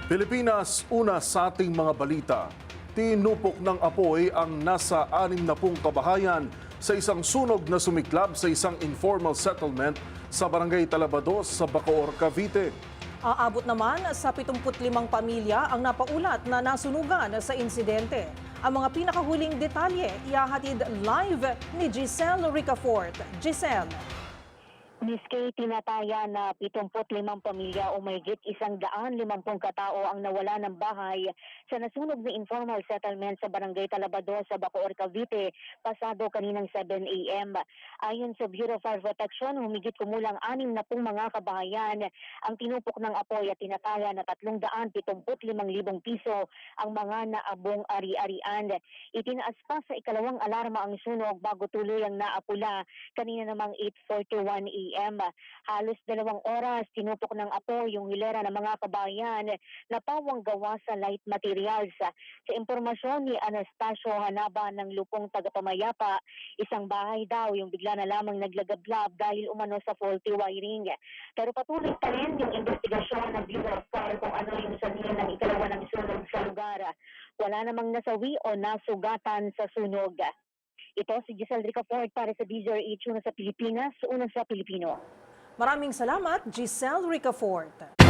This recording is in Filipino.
Pilipinas, una sa ating mga balita. Tinupok ng apoy ang nasa 60 kabahayan sa isang sunog na sumiklab sa isang informal settlement sa Barangay Talabados sa Bacoor, Cavite. Aabot naman sa 75 pamilya ang napaulat na nasunugan sa insidente. Ang mga pinakahuling detalye ihahatid live ni Giselle Ricafort. Giselle. Miski tinataya na 75 pamilya o mahigit 150 katao ang nawala ng bahay sa nasunog na informal settlement sa Barangay Talabados sa Bacoor, Cavite pasado kaninang 7 a.m. Ayon sa Bureau of Fire Protection, humigit kumulang 60 mga kabahayan ang tinupok ng apoy at tinataya na 375,000 piso ang mga naabong ari-arian. Itinaas pa sa ikalawang alarma ang sunog bago tuloy ang naapula kanina namang 8:41 a.m. Halos 2 oras tinupok ng apoy yung hilera ng mga kabayan na pawang gawa sa light materials. Sa impormasyon ni Anastasio Hanaba ng Lupong Tagapamayapa, isang bahay daw yung bigla na lamang naglagablab dahil umano sa faulty wiring. Pero patuloy pa rin yung investigasyon ng Bureau of Fire kung ano yung sanhin ng ikalawa ng sunog sa lugar. Wala namang nasawi o nasugatan sa sunog. Ito si Giselle Ricafort para sa DZRH, una sa Pilipinas, una sa Pilipino. Maraming salamat, Giselle Ricafort.